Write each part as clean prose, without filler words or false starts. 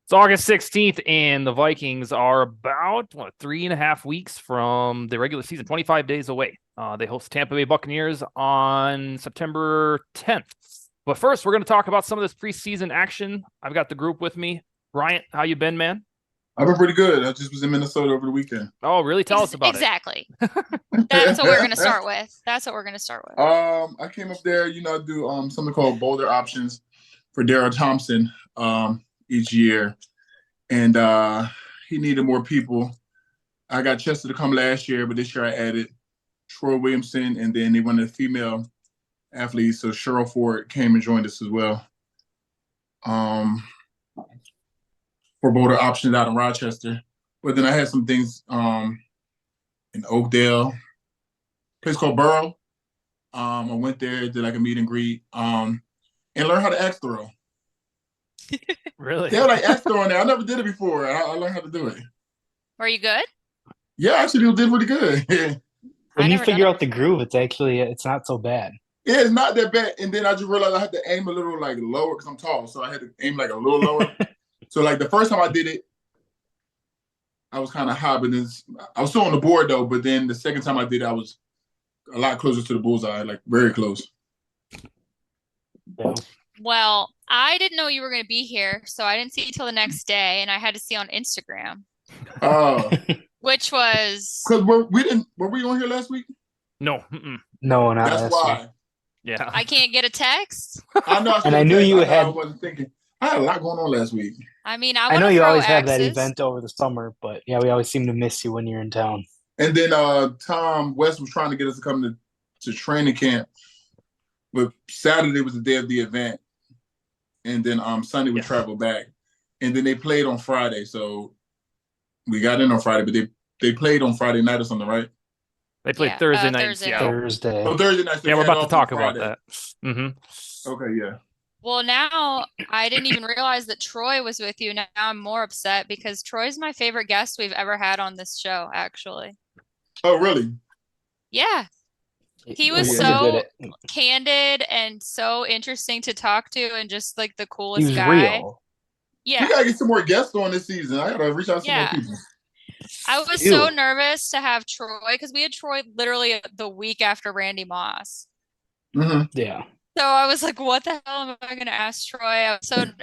It's August 16th, and the Vikings are about 3.5 weeks from the regular season, 25 days away. They host Tampa Bay Buccaneers on September 10th. But first, we're going to talk about some of this preseason action. I've got the group with me. Bryant, how you been, man? I've been pretty good. I just was in Minnesota over the weekend. Oh, really? Tell us about Exactly. That's what we're going to start with. I came up there, I do something called Boulder Options for Daryl Thompson each year. And he needed more people. I got Chester to come last year, but this year I added Troy Williamson, and then they wanted a female athlete, so Cheryl Ford came and joined us as well. For Boulder Options out in Rochester. But then I had some things in Oakdale, place called Borough. I went there, did like a meet and greet, and learned how to axe throw. Really? They have like axe throwing there. I never did it before. I learned how to do it. Were you good? Yeah, actually, did really good. When you figure out the groove, it's not so bad. Yeah, it's not that bad. And then I just realized I had to aim a little like lower because I'm tall, so I had to aim like a little lower. So like the first time I did it, I was kind of high, but then I was still on the board though. But then the second time I did it, I was a lot closer to the bullseye, like very close. Yeah. Well, I didn't know you were going to be here, so I didn't see you till the next day, and I had to see on Instagram. Oh. Which was Because were we on here last week? No. No, not That's last why. week. Yeah. I can't get a text. I know. And I knew you had. I wasn't thinking. I had a lot going on last week. I mean, I I want know to you throw always have that axes. event over the summer, but yeah, we always seem to miss you when you're in town. And then Tom West was trying to get us to come to training camp, but Saturday was the day of the event, and then Sunday we traveled back, and then they played on Friday, so we got in on Friday, but they played on Friday night or something, right? They played Thursday night in Seattle. Thursday. Oh, Thursday night. So yeah, we're about to talk about that. Mm-hmm. Okay, yeah. Well, now I didn't even realize that Troy was with you. Now I'm more upset because Troy's my favorite guest we've ever had on this show, actually. Oh, really? Yeah. He was so candid and so interesting to talk to and just like the coolest guy. Real. Yeah. We gotta get some more guests on this season. I gotta reach out to some more people. I was so nervous to have Troy because we had Troy literally the week after Randy Moss. Mm-hmm. Yeah. So I was like, what the hell am I going to ask Troy?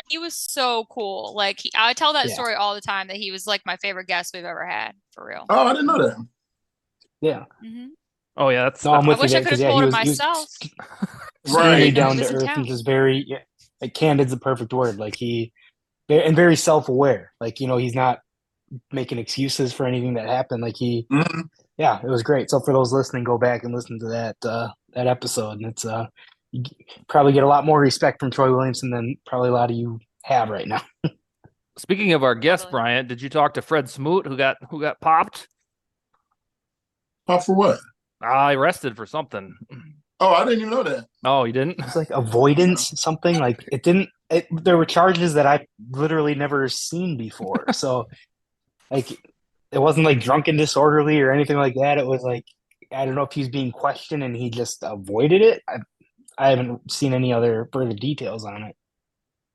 He was so cool. Like I tell that story all the time that he was like my favorite guest we've ever had, for real. Oh, I didn't know that. Yeah. Mm-hmm. Oh yeah, I wish I could have told him myself. Right, down to earth and just very like candid's the perfect word. Like and very self-aware. Like he's not making excuses for anything that happened. Like yeah, it was great. So for those listening, go back and listen to that episode, and it's you probably get a lot more respect from Troy Williamson than probably a lot of you have right now. Speaking of our guest, Bryant, did you talk to Fred Smoot who got popped? Popped for what? Arrested for something. Oh, I didn't even know that. Oh, you didn't? It's like avoidance, something like it didn't. There were charges that I literally never seen before. So, like, it wasn't like drunken disorderly or anything like that. It was like I don't know if he's being questioned and he just avoided it. I haven't seen any other further details on it.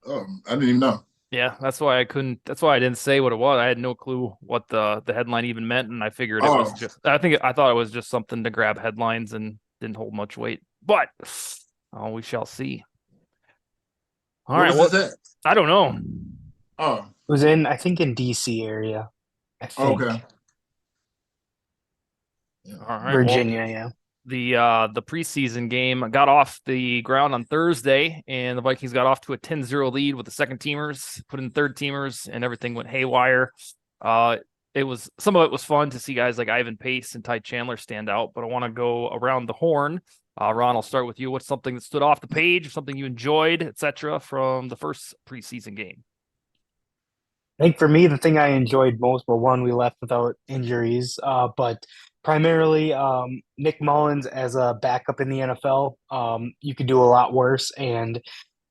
Oh, I didn't even know. Yeah, that's why I didn't say what it was. I had no clue what the headline even meant, and I figured it was just. I thought it was just something to grab headlines and didn't hold much weight. But we shall see. All right, what was that? I don't know. Oh, it was in DC area. I think. Okay. All right, Virginia, yeah. The preseason game got off the ground on Thursday, and the Vikings got off to a 10-0 lead with the second teamers, put in third teamers, and everything went haywire. Some of it was fun to see guys like Ivan Pace and Ty Chandler stand out, but I want to go around the horn. Ron, I'll start with you. What's something that stood off the page, something you enjoyed, etc., from the first preseason game? I think for me, the thing I enjoyed most, one, we left without injuries, but primarily Nick Mullins as a backup in the NFL. You could do a lot worse, and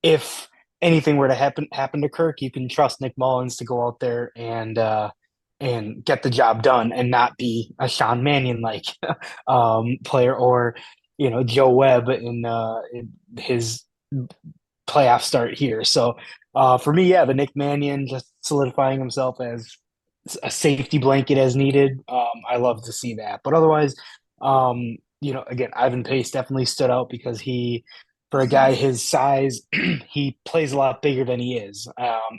if anything were to happen to Kirk, you can trust Nick Mullins to go out there and get the job done and not be a Sean Mannion like player or Joe Webb in his playoff start here. So for me, the Nick Mannion just solidifying himself as a safety blanket as needed. I love to see that. But otherwise, again, Ivan Pace definitely stood out because for a guy his size, he plays a lot bigger than he is.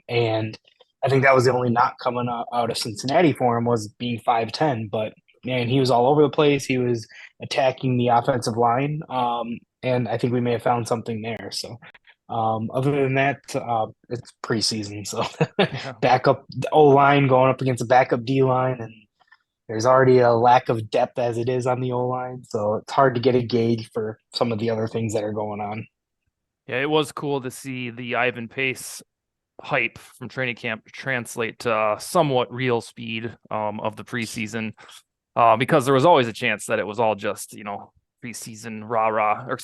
And I think that was the only knock coming out of Cincinnati for him was being 5'10". But man, he was all over the place. He was attacking the offensive line. And I think we may have found something there. So other than that, it's preseason. So backup O line going up against a backup D line, and there's already a lack of depth as it is on the O line. So it's hard to get a gauge for some of the other things that are going on. Yeah, it was cool to see the Ivan Pace hype from training camp translate to somewhat real speed of the preseason, because there was always a chance that it was all just, preseason rah-rah, or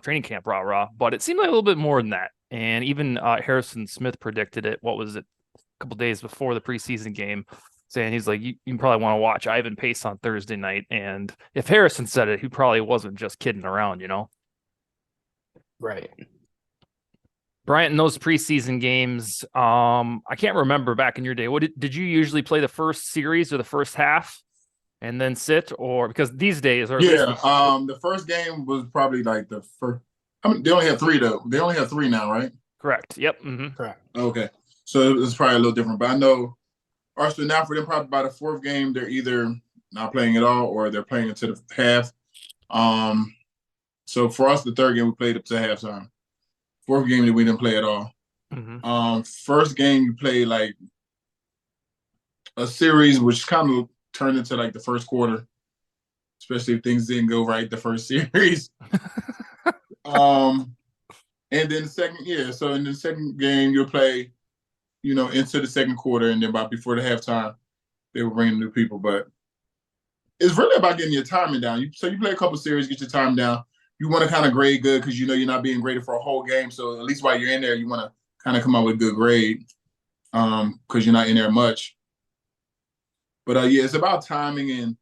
training camp rah-rah, but it seemed like a little bit more than that. And even Harrison Smith predicted it, what was it, a couple days before the preseason game, saying he's like, you probably want to watch Ivan Pace on Thursday night. And if Harrison said it, he probably wasn't just kidding around, Right. Bryant, in those preseason games, I can't remember back in your day. What did you usually play the first series or the first half and then sit, or because these days are the first game was probably like the first. I mean, they only have 3 though. They only have 3 now, right? Correct. Yep. Mm-hmm. Correct. Okay, so it's probably a little different. But I know Arsenal now for them probably by the 4th game they're either not playing at all or they're playing into the half. So for us, the 3rd game we played up to halftime. 4th game that we didn't play at all. Mm-hmm. First game you played like a series, which kind of turned into like the first quarter, especially if things didn't go right the first series. And then the second, so in the second game you'll play, into the second quarter, and then about before the halftime, they were bringing new people. But it's really about getting your timing down. So you play a couple series, get your time down. You want to kind of grade good because you're not being graded for a whole game. So at least while you're in there, you want to kind of come out with a good grade because you're not in there much. But it's about timing, and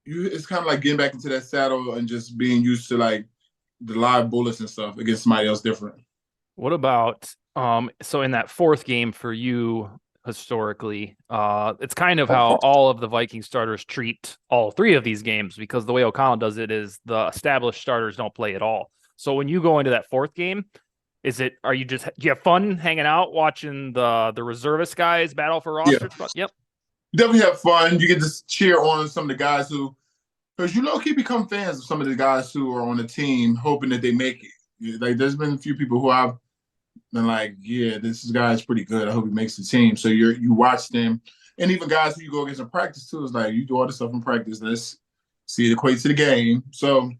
it's kind of like getting back into that saddle and just being used to like the live bullets and stuff against somebody else different. What about so in that 4th game for you historically, it's kind of how all of the Viking starters treat all 3 of these games, because the way O'Connell does it is the established starters don't play at all. So when you go into that 4th game, do you have fun hanging out watching the reservist guys battle for roster? Yeah. Yep. You definitely have fun. You get to cheer on some of the guys because you low-key become fans of some of the guys who are on the team, hoping that they make it. Like there's been a few people who I've been like, yeah, this guy's pretty good. I hope he makes the team. So you watch them, and even guys who you go against in practice too. It's like you do all this stuff in practice. Let's see it equates to the game. So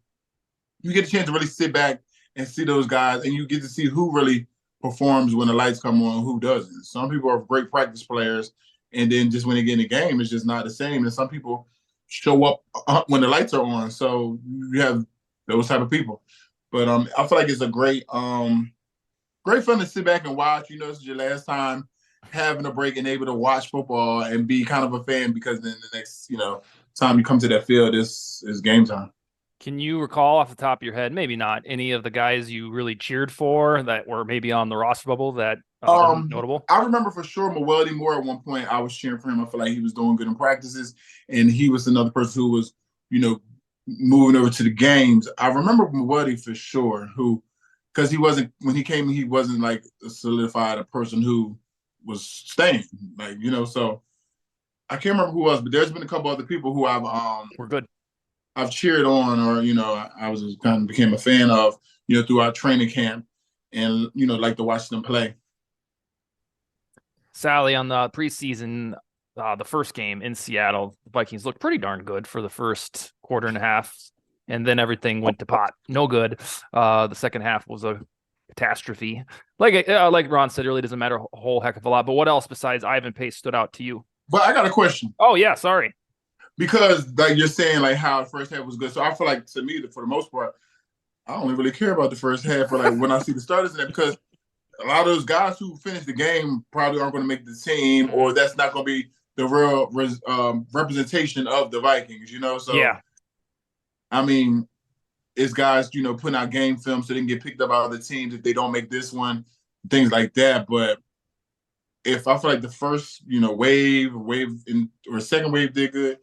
you get a chance to really sit back and see those guys, and you get to see who really performs when the lights come on, who doesn't. Some people are great practice players, and then just when they get in the game, it's just not the same. And some people show up when the lights are on. So you have those type of people. But I feel like it's a great fun to sit back and watch. This is your last time having a break and able to watch football and be kind of a fan, because then the next, time you come to that field is game time. Can you recall off the top of your head, maybe not, any of the guys you really cheered for that were maybe on the roster bubble that are notable? I remember for sure Mewelde Moore at one point. I was cheering for him. I feel like he was doing good in practices, and he was another person who was, moving over to the games. I remember Mewelde for sure, because when he came, he wasn't like solidified a person who was staying, so I can't remember who else, but there's been a couple other people who we're good. I've cheered on, or I was just kind of became a fan of, throughout training camp, and like to watch them play. Sally, on the preseason, the first game in Seattle, the Vikings looked pretty darn good for the first quarter and a half, and then everything went to pot. No good. The second half was a catastrophe. Like Ron said, it really doesn't matter a whole heck of a lot. But what else besides Ivan Pace stood out to you? But I got a question. Oh yeah, sorry. Because like you're saying, like how the first half was good. So I feel like to me, for the most part, I don't really care about the first half. Or like when I see the starters in there, because a lot of those guys who finish the game probably aren't going to make the team, or that's not going to be the real representation of the Vikings. So yeah. I mean, it's guys, putting out game film so they can get picked up by other teams if they don't make this one, things like that. But if I feel like the first, wave or second wave did good,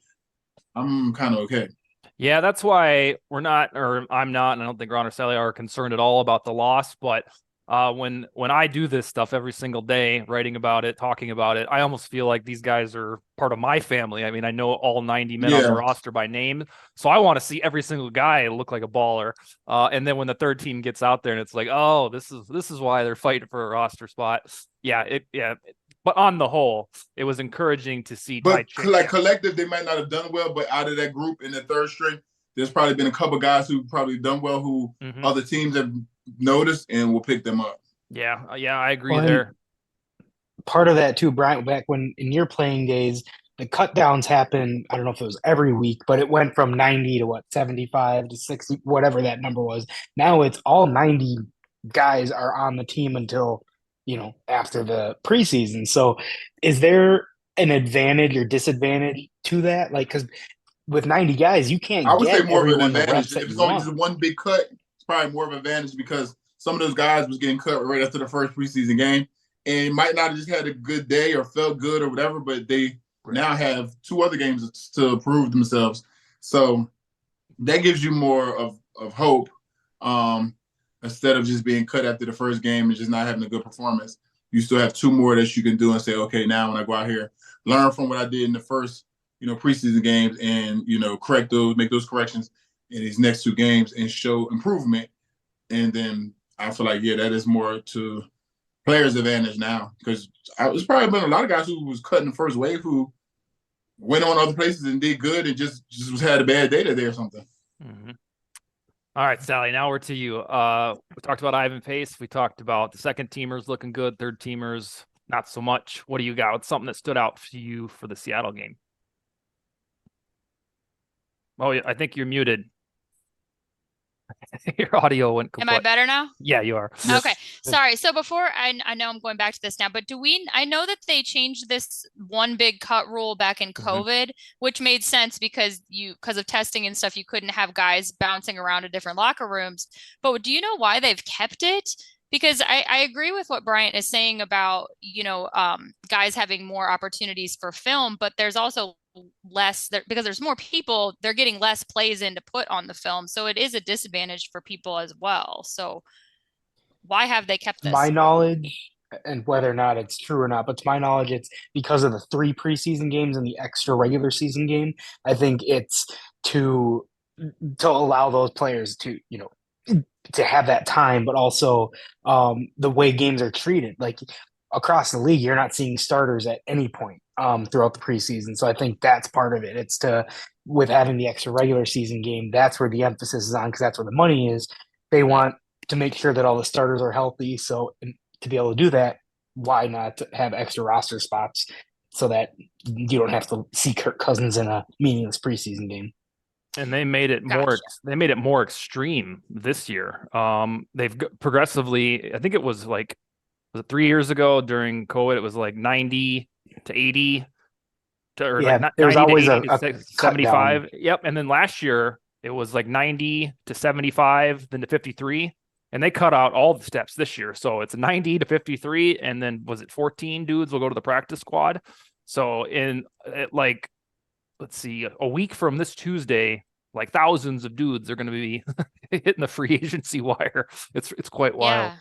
I'm kind of okay. Yeah, that's why I'm not, and I don't think Ron or Sally are concerned at all about the loss. But when I do this stuff every single day, writing about it, talking about it, I almost feel like these guys are part of my family. I mean, I know all 90 men on the roster by name, so I want to see every single guy look like a baller. And then when the third team gets out there and it's like, oh, this is why they're fighting for a roster spot. But on the whole, it was encouraging to see. But collective, they might not have done well. But out of that group in the third string, there's probably been a couple guys who probably done well, who other teams have noticed and will pick them up. Yeah, I agree there. Part of that too, Bryant, back when in your playing days, the cut downs happened, I don't know if it was every week, but it went from 90 to 75 to 60, whatever that number was. Now it's all 90 guys are on the team until, after the preseason. So is there an advantage or disadvantage to that? Like, because with 90 guys, you can't I would get say more of an advantage. If it's only just one big cut, it's probably more of an advantage because some of those guys was getting cut right after the first preseason game and might not have just had a good day or felt good or whatever, but they now have 2 other games to prove themselves. So that gives you more of hope instead of just being cut after the first game and just not having a good performance. You still have 2 more that you can do and say, okay, now when I go out here, learn from what I did in the first, preseason games and, make those corrections in these next 2 games and show improvement. And then I feel like, that is more to players' advantage now because there's probably been a lot of guys who was cut in the first wave who went on other places and did good and just had a bad day today or something. Mm-hmm. All right, Sally, now we're to you. We talked about Ivan Pace. We talked about the second teamers looking good, third teamers not so much. What do you got? What's something that stood out for you for the Seattle game? Oh, I think you're muted. Your audio went complete. Am I better now? Yeah, you are. Okay. Sorry. So before I know I'm going back to this now, but I know that they changed this one big cut rule back in COVID, which made sense because of testing and stuff, you couldn't have guys bouncing around to different locker rooms. But do you know why they've kept it? Because I agree with what Bryant is saying about, guys having more opportunities for film, but there's also less there because there's more people, they're getting less plays in to put on the film. So it is a disadvantage for people as well. So why have they kept this? My knowledge, and whether or not it's true or not, but to my knowledge, it's because of the 3 preseason games and the extra regular season game. I think it's to allow those players to, to have that time, but also the way games are treated. Like across the league, you're not seeing starters at any point throughout the preseason. So I think that's part of it. It's with having the extra regular season game, that's where the emphasis is on because that's where the money is. They want to make sure that all the starters are healthy. So to be able to do that, why not have extra roster spots so that you don't have to see Kirk Cousins in a meaningless preseason game? And they made it more extreme this year. They've progressively, I think it was 3 years ago during COVID, it was like 90 to 80 there's always a 75. Yep. And then last year it was like 90 to 75, then to 53. And they cut out all the steps this year. So it's 90 to 53. And then was it 14 dudes will go to the practice squad? So let's see, a week from this Tuesday, like thousands of dudes are going to be hitting the free agency wire. It's quite wild.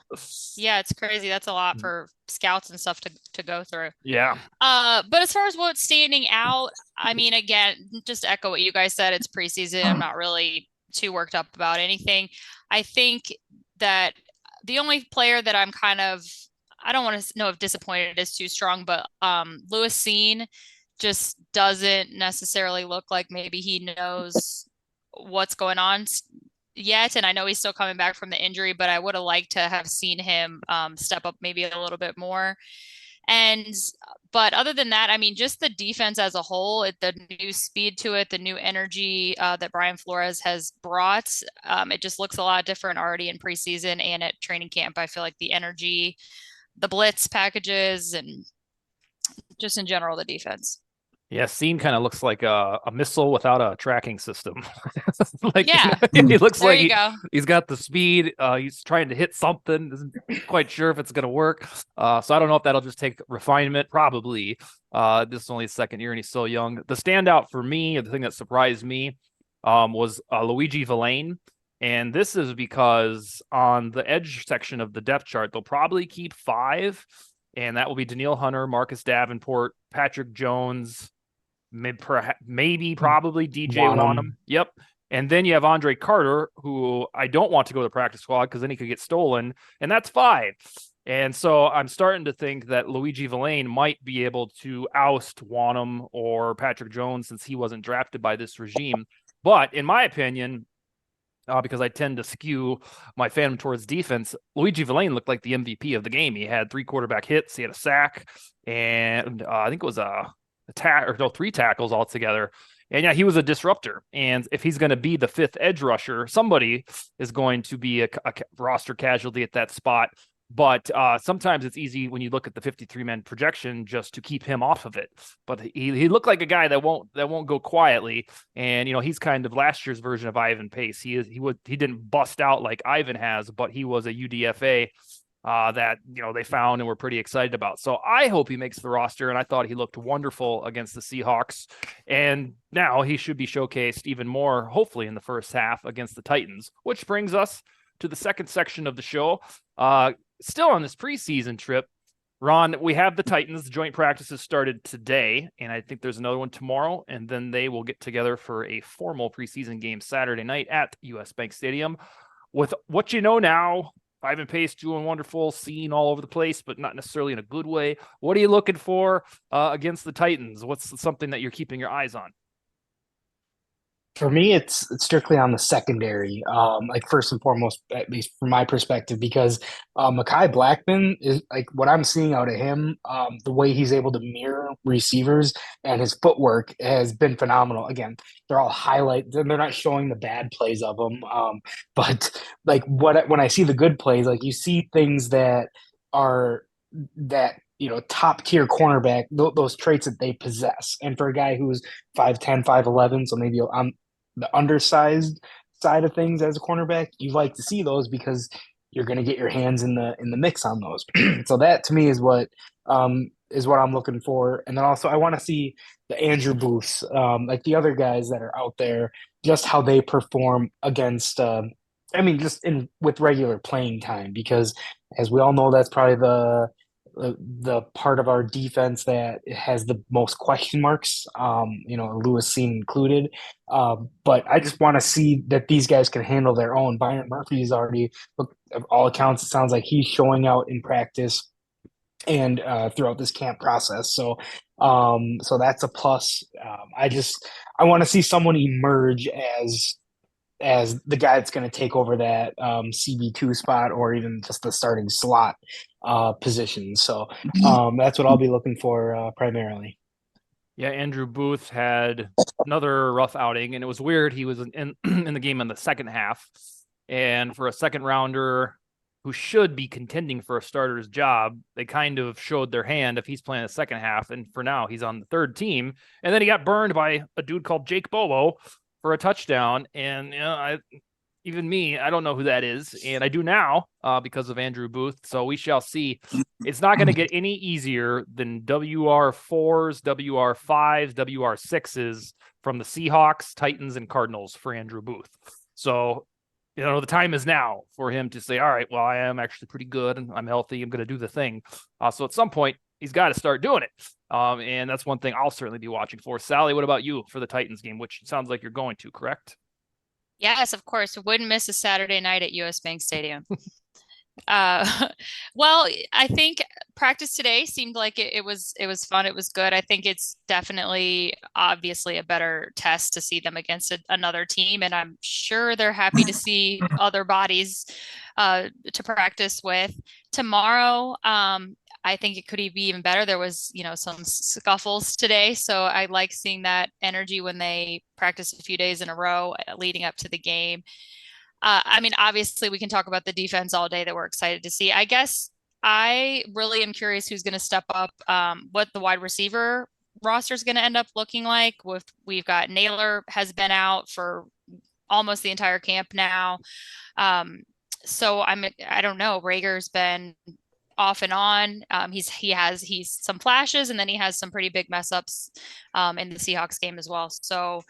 Yeah, it's crazy. That's a lot for scouts and stuff to go through. Yeah. But as far as what's standing out, I mean, again, just to echo what you guys said, it's preseason. I'm not really too worked up about anything. I think that the only player that I'm I don't want to know if disappointed is too strong, but Lewis Seen just doesn't necessarily look like maybe he knows what's going on yet. And I know he's still coming back from the injury, but I would have liked to have seen him step up maybe a little bit more. But other than that, I mean, just the defense as a whole, the new speed to it, the new energy that Brian Flores has brought, it just looks a lot different already in preseason and at training camp. I feel like the energy, the blitz packages, and just in general, the defense. Yeah, Scene kind of looks like a missile without a tracking system. Like, Yeah, he looks there like you go. he's got the speed. He's trying to hit something. Isn't quite sure if it's going to work. So I don't know if that'll just take refinement. Probably. This is only his second year and he's so young. The standout for me, the thing that surprised me, was Luigi Villain. And this is because on the edge section of the depth chart, they'll probably keep 5. And that will be Daniil Hunter, Marcus Davenport, Patrick Jones, probably DJ Wanham. Yep. And then you have Andre Carter, who I don't want to go to the practice squad because then he could get stolen, and that's 5. And so I'm starting to think that Luigi Villain might be able to oust Wanham or Patrick Jones since he wasn't drafted by this regime. But in my opinion, because I tend to skew my fandom towards defense, Luigi Villain looked like the MVP of the game. He had 3 quarterback hits, he had a sack, and I think it was 3 tackles altogether. And yeah, he was a disruptor. And if he's going to be the 5th edge rusher, somebody is going to be a roster casualty at that spot. But sometimes it's easy when you look at the 53-man projection just to keep him off of it. But he looked like a guy that won't go quietly. And he's kind of last year's version of Ivan Pace. He didn't bust out like Ivan has, but he was a UDFA that they found and were pretty excited about. So I hope he makes the roster, and I thought he looked wonderful against the Seahawks. And now he should be showcased even more, hopefully in the first half against the Titans, which brings us to the second section of the show. Still on this preseason trip, Ron, we have the Titans. The joint practices started today, and I think there's another one tomorrow, and then they will get together for a formal preseason game Saturday night at US Bank Stadium. With what you know now, Ivan Pace doing wonderful, Scene all over the place, but not necessarily in a good way. What are you looking for against the Titans? What's something that you're keeping your eyes on? For me, it's strictly on the secondary, like first and foremost, at least from my perspective, because Mekhi Blackman is like what I'm seeing out of him. The way he's able to mirror receivers and his footwork has been phenomenal. Again, they're all highlights, and they're not showing the bad plays of them. But like when I see the good plays, like you see things that are that top tier cornerback, those traits that they possess. And for a guy who's 5'10", 5'11", so maybe on the undersized side of things as a cornerback, you like to see those because you're going to get your hands in the mix on those. So that to me is what I'm looking for. And then also I want to see the Andrew Booths, like the other guys that are out there, just how they perform against. Just with regular playing time, because as we all know, that's probably the part of our defense that has the most question marks, Lewis Scene included. But I just want to see that these guys can handle their own. Bryant Murphy is already, look, of all accounts, it sounds like he's showing out in practice and throughout this camp process. So that's a plus. I want to see someone emerge as the guy that's going to take over that CB2 spot or even just the starting slot position. So that's what I'll be looking for primarily. Yeah, Andrew Booth had another rough outing, and it was weird. He was in the game in the second half, and for a second rounder who should be contending for a starter's job, they kind of showed their hand if he's playing the second half, and for now he's on the third team. And then he got burned by a dude called Jake Bobo for a touchdown. And I don't know who that is, and I do now because of Andrew Booth. So we shall see. It's not going to get any easier than WR4s, WR5s, WR6s from the Seahawks, Titans, and Cardinals for Andrew Booth. So the time is now for him to say, all right, well, I am actually pretty good and I'm healthy. I'm going to do the thing. So at some point, he's got to start doing it. And that's one thing I'll certainly be watching for. Sally, what about you for the Titans game, which sounds like you're going to, correct? Yes, of course. Wouldn't miss a Saturday night at US Bank Stadium. Well, I think practice today seemed like it was fun. It was good. I think it's definitely obviously a better test to see them against another team. And I'm sure they're happy to see other bodies to practice with. Tomorrow, I think it could be even better. There was, some scuffles today. So I like seeing that energy when they practice a few days in a row leading up to the game. Obviously we can talk about the defense all day that we're excited to see. I guess I really am curious who's going to step up, what the wide receiver roster is going to end up looking like. We've got Naylor has been out for almost the entire camp now. So I don't know. Rager's been off and on. He's some flashes, and then he has some pretty big mess ups in the Seahawks game as well. So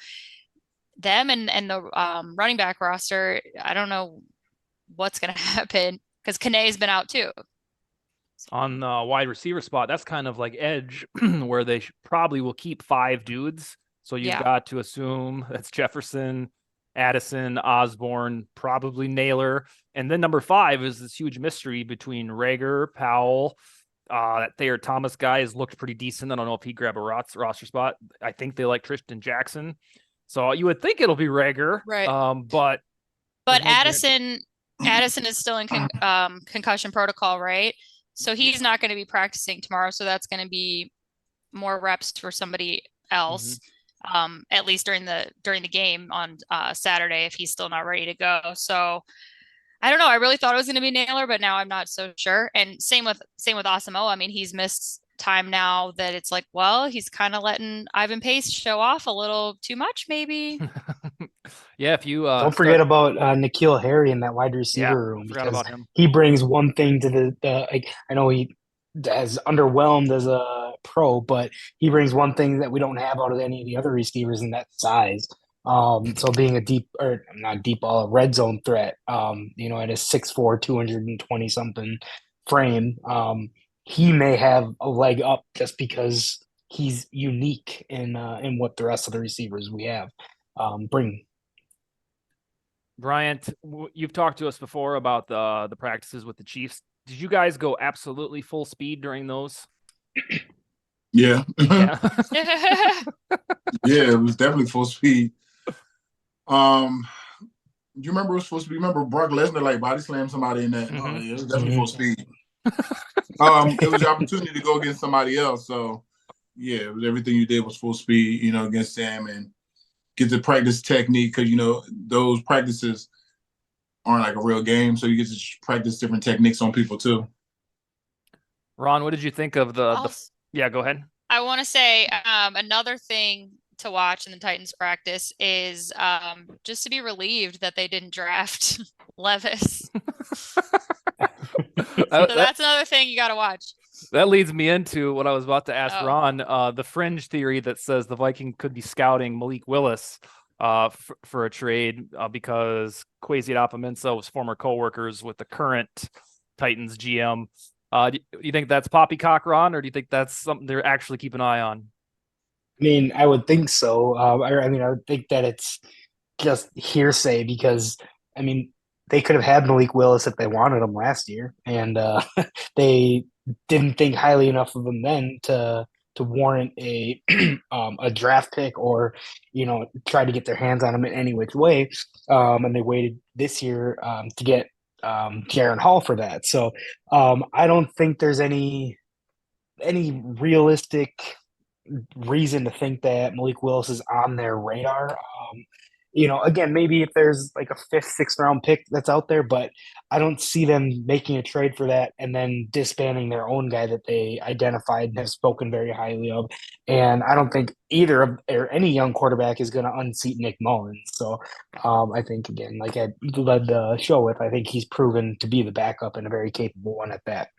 them and the running back roster, I don't know what's going to happen because Kane's been out too. On the wide receiver spot, that's kind of like edge where they probably will keep 5 dudes. So you've got to assume that's Jefferson, Addison, Osborne, probably Naylor. And then number 5 is this huge mystery between Rager, Powell. That Thayer Thomas guy has looked pretty decent. I don't know if he grabbed a roster spot. I think they like Tristan Jackson. So you would think it'll be Rager. Right. But Addison is still in concussion protocol, right? So he's not going to be practicing tomorrow. So that's going to be more reps for somebody else, at least during the game on Saturday, if he's still not ready to go. So I don't know. I really thought it was going to be Naylor, but now I'm not so sure. And same with Asamoah. I mean, he's missed time now that it's like, well, he's kind of letting Ivan Pace show off a little too much, maybe. Yeah, if you don't forget about N'Keal Harry in that wide receiver room, forgot because about him. he brings one thing to the like, I know he as underwhelmed as a pro, but he brings one thing that we don't have out of any of the other receivers, in that size. So being a red zone threat, at a 6'4", 220 something frame, he may have a leg up just because he's unique in what the rest of the receivers we have bring. Bryant, you've talked to us before about the practices with the Chiefs. Did you guys go absolutely full speed during those? Yeah. Yeah. Yeah, it was definitely full speed. You remember it was supposed to be? Remember Brock Lesnar like body slammed somebody in that? Oh, yeah, it was definitely full speed. It was the opportunity to go against somebody else. So yeah, it was everything you did was full speed, against Sam, and get to practice technique, because those practices aren't like a real game, so you get to practice different techniques on people too. Ron, what did you think of yeah, go ahead. I want to say another thing to watch in the Titans practice is just to be relieved that they didn't draft Levis. So that's another thing you got to watch. That leads me into what I was about to ask Ron, the fringe theory that says the Vikings could be scouting Malik Willis for a trade because Kwesi Adofo-Mensah was former coworkers with the current Titans GM. Do you think that's poppycock, Ron, or do you think that's something they're actually keep an eye on? I mean, I would think so. I would think that it's just hearsay because, they could have had Malik Willis if they wanted him last year, and they didn't think highly enough of him then to warrant a draft pick or try to get their hands on him in any which way. And they waited this year to get Jaron Hall for that. So I don't think there's any realistic reason to think that Malik Willis is on their radar. Again, maybe if there's like a 5th, 6th round pick that's out there, but I don't see them making a trade for that and then disbanding their own guy that they identified and have spoken very highly of. And I don't think any young quarterback is going to unseat Nick Mullins. So I think, again, like I led the show with, I think he's proven to be the backup and a very capable one at that.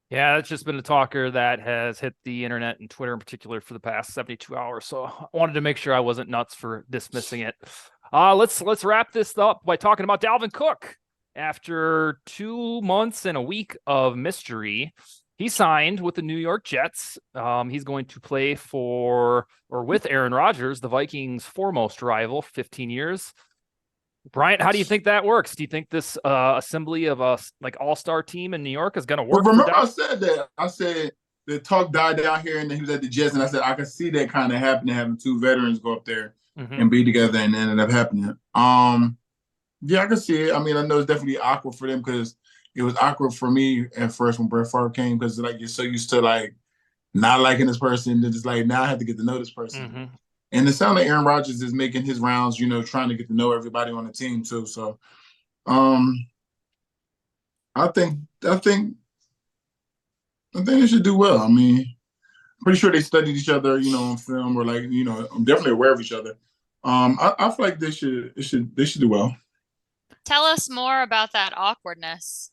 Yeah, it's just been a talker that has hit the internet and Twitter in particular for the past 72 hours. So I wanted to make sure I wasn't nuts for dismissing it. Let's wrap this up by talking about Dalvin Cook. After 2 months and a week of mystery, he signed with the New York Jets. He's going to play with Aaron Rodgers, the Vikings' foremost rival, 15 years. Bryant, how do you think that works? Do you think this assembly of a all-star team in New York is going to work? Well, remember, I said that. I said the talk died down here, and then he was at the Jets, and I said I could see that kind of happening, having 2 veterans go up there and be together, and it ended up happening. Yeah, I can see it. I mean, I know it's definitely awkward for them because it was awkward for me at first when Brett Favre came because you're so used to not liking this person, and it's now I have to get to know this person. And it sounds like Aaron Rodgers is making his rounds, trying to get to know everybody on the team too. So, I think they should do well. I mean, pretty sure they studied each other, on film or I'm definitely aware of each other. I feel like they should do well. Tell us more about that awkwardness.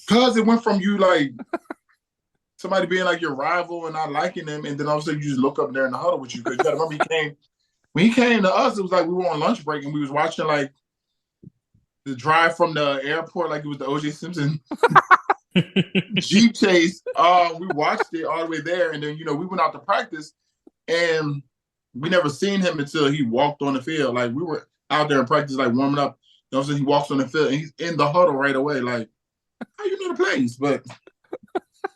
Cause it went from you like somebody being like your rival and not liking them, and then all of a sudden you just look up there in the huddle with you. Because you gotta remember when he came to us, it was like we were on lunch break and we was watching like the drive from the airport, like it was the O.J. Simpson Jeep chase. We watched it all the way there, and then we went out to practice, and we never seen him until he walked on the field. Like we were out there in practice, like warming up. All of a sudden he walks on the field and he's in the huddle right away. Like, how you know the plays? But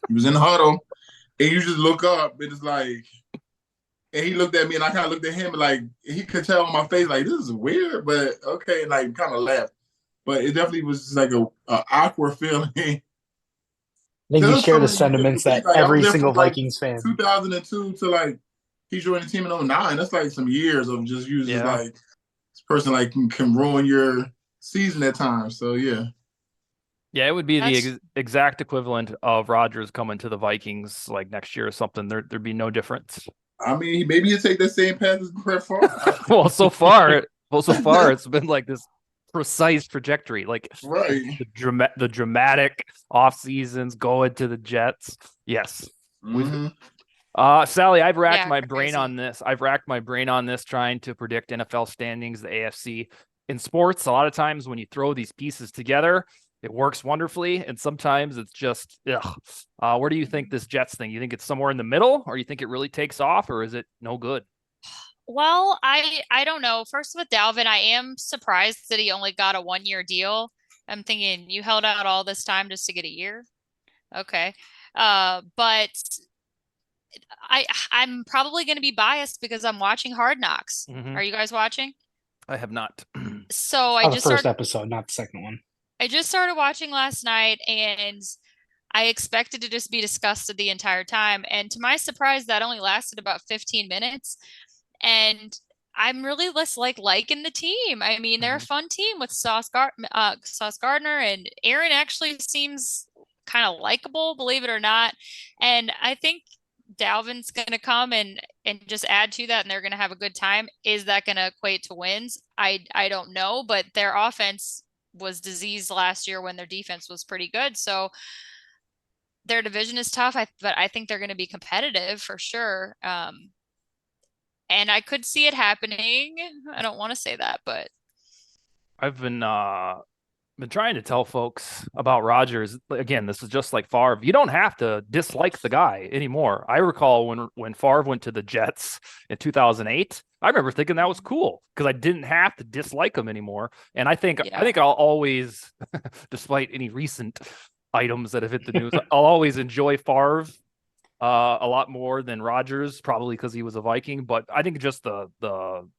he was in the huddle, and you just look up, and it's like, and he looked at me, and I kind of looked at him, and like he could tell on my face, like this is weird, but okay, and like kind of laughed. But it definitely was just like a awkward feeling. I think you share the sentiments that every single Vikings fan. 2002 to like he joined the team in 2009. That's like some years of just using like this person like can ruin your season at times. So yeah. Yeah, it would be the exact equivalent of Rodgers coming to the Vikings like next year or something. There'd be no difference. I mean, maybe you take that same path as Brett Favre. well, so far it's been like this precise trajectory, like right. The dramatic off seasons going to the Jets. Yes. Mm-hmm. Sally, I've racked my brain on this. I've racked my brain on this trying to predict NFL standings, the AFC. In sports, a lot of times when you throw these pieces together, it works wonderfully, and sometimes it's just, ugh. Where do you think this Jets thing? You think it's somewhere in the middle, or you think it really takes off, or is it no good? Well, I don't know. First with Dalvin, I am surprised that he only got a 1-year deal. I'm thinking you held out all this time just to get a year. Okay. But I'm probably going to be biased because I'm watching Hard Knocks. Mm-hmm. Are you guys watching? I have not. So the first episode, not the second one. I just started watching last night, and I expected to just be disgusted the entire time. And to my surprise, that only lasted about 15 minutes. And I'm really less liking the team. I mean, they're a fun team with Sauce Gardner, and Aaron actually seems kind of likable, believe it or not. And I think Dalvin's going to come and just add to that, and they're going to have a good time. Is that going to equate to wins? I don't know, but their offense was diseased last year when their defense was pretty good. So their division is tough, but I think they're going to be competitive for sure. And I could see it happening. I don't want to say that, but I've been trying to tell folks about Rodgers. Again, this is just like Favre. You don't have to dislike the guy anymore. I recall when Favre went to the Jets in 2008. I remember thinking that was cool because I didn't have to dislike him anymore. And I think I'll always, despite any recent items that have hit the news, I'll always enjoy Favre a lot more than Rodgers, probably because he was a Viking. But I think just the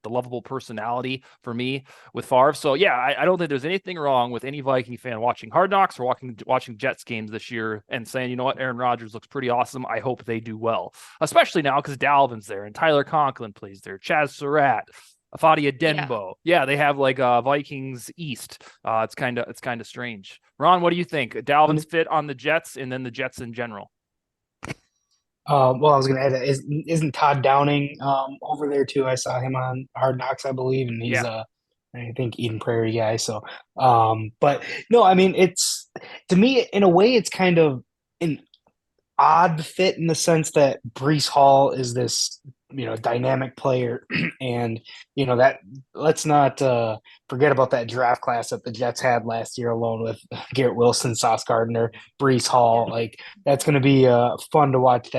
lovable personality for me with Favre. So yeah, I don't think there's anything wrong with any Viking fan watching Hard Knocks or watching Jets games this year and saying, you know what, Aaron Rodgers looks pretty awesome. I hope they do well, especially now because Dalvin's there and Tyler Conklin plays there, Chaz Surratt, Fadia Denbo. Yeah, they have like Vikings East. It's kind of strange. Ron, what do you think? Dalvin's fit on the Jets, and then the Jets in general. Well, I was going to add, isn't Todd Downing over there too? I saw him on Hard Knocks, I believe, and he's I think Eden Prairie guy. So, but no, I mean, it's, to me, in a way, it's kind of an odd fit in the sense that Breece Hall is this, dynamic player, and that, let's not forget about that draft class that the Jets had last year alone with Garrett Wilson, Sauce Gardner, Breece Hall. Like, that's going to be fun to watch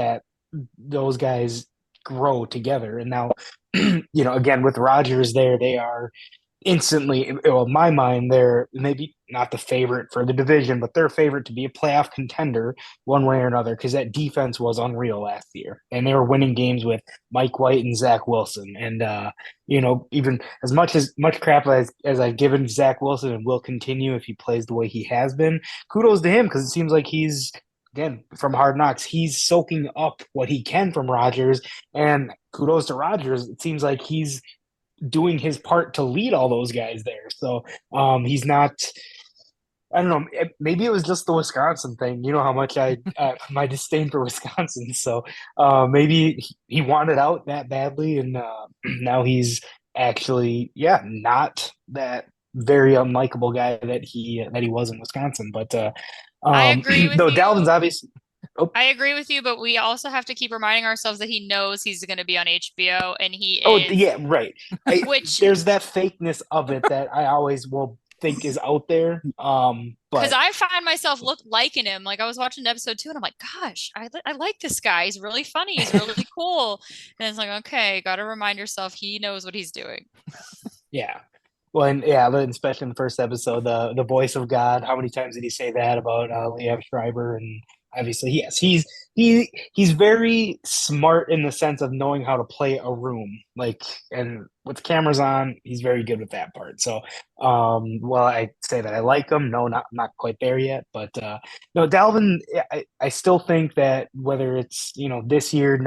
those guys grow together. And now, again, with Rodgers there, they are instantly, in my mind, they're maybe not the favorite for the division, but they're a favorite to be a playoff contender one way or another, because that defense was unreal last year, and they were winning games with Mike White and Zach Wilson. And even as much crap as I've given Zach Wilson, and will continue if he plays the way he has been, kudos to him, because it seems like he's, again, from Hard Knocks, he's soaking up what he can from Rodgers, and kudos to Rodgers. It seems like he's doing his part to lead all those guys there. So he's not I don't know. Maybe it was just the Wisconsin thing. You know how much I my disdain for Wisconsin. So maybe he wanted out that badly, and now he's actually not that very unlikable guy that he was in Wisconsin. But I agree with no, you. Dalvin's obviously. Oh, I agree with you, but we also have to keep reminding ourselves that he knows he's going to be on HBO, and he oh is. yeah, right. Which, There's that fakeness of it that I always will think is out there. because But I find myself liking him. Like I was watching episode 2, and I'm like, gosh, I like this guy. He's really funny. He's really cool. And it's like, okay, got to remind yourself he knows what he's doing. yeah. Well, and yeah, especially in the first episode, the voice of God. How many times did he say that about Liev Schreiber? And obviously, yes, he's very smart in the sense of knowing how to play a room. Like, and with cameras on, he's very good with that part. So, well, I say that I like him. No, not quite there yet, but no, Dalvin. I still think that whether it's this year,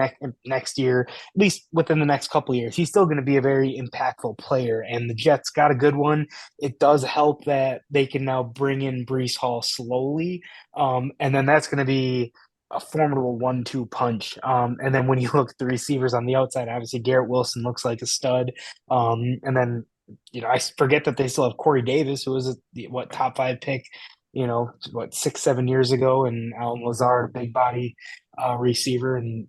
next year, at least within the next couple of years, he's still going to be a very impactful player. And the Jets got a good one. It does help that they can now bring in Breece Hall slowly, and then that's going to be a formidable 1-2 punch. And then when you look at the receivers on the outside, obviously Garrett Wilson looks like a stud. And then I forget that they still have Corey Davis, who was a top 5 pick, 6-7 years ago, and Alan Lazard, big body receiver, and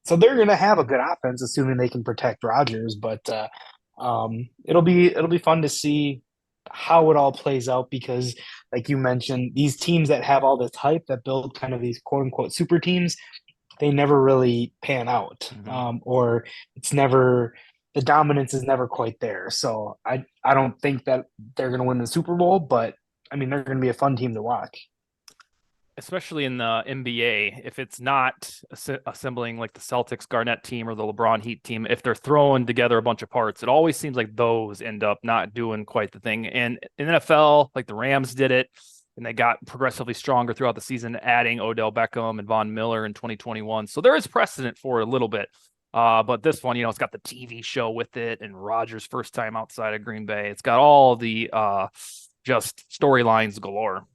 so they're going to have a good offense, assuming they can protect Rodgers. But it'll be fun to see how it all plays out because, like you mentioned, these teams that have all this hype that build kind of these quote unquote super teams, they never really pan out, or it's never the dominance is never quite there. So I don't think that they're going to win the Super Bowl, but I mean they're going to be a fun team to watch. Especially in the NBA, if it's not assembling like the Celtics Garnett team or the LeBron Heat team, if they're throwing together a bunch of parts, it always seems like those end up not doing quite the thing. And in NFL, like the Rams did it, and they got progressively stronger throughout the season, adding Odell Beckham and Von Miller in 2021. So there is precedent for it a little bit. But this one, it's got the TV show with it and Rodgers' first time outside of Green Bay. It's got all the just storylines galore.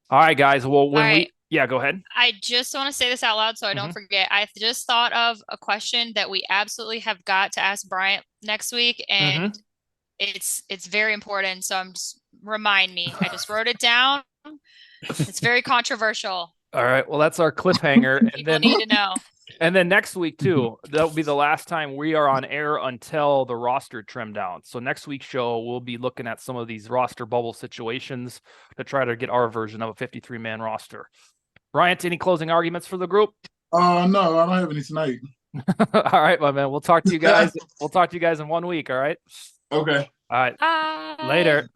All right, guys. Well, go ahead. I just want to say this out loud so I don't forget. I just thought of a question that we absolutely have got to ask Bryant next week, and it's very important. So remind me. I just wrote it down. It's very controversial. All right. Well, that's our cliffhanger. People need to know. And then next week, too, that'll be the last time we are on air until the roster trimmed down. So next week's show, we'll be looking at some of these roster bubble situations to try to get our version of a 53-man roster. Bryant, any closing arguments for the group? No, I don't have any tonight. All right, my man. We'll talk to you guys. We'll talk to you guys in 1 week. All right. Okay. All right. Bye. Later.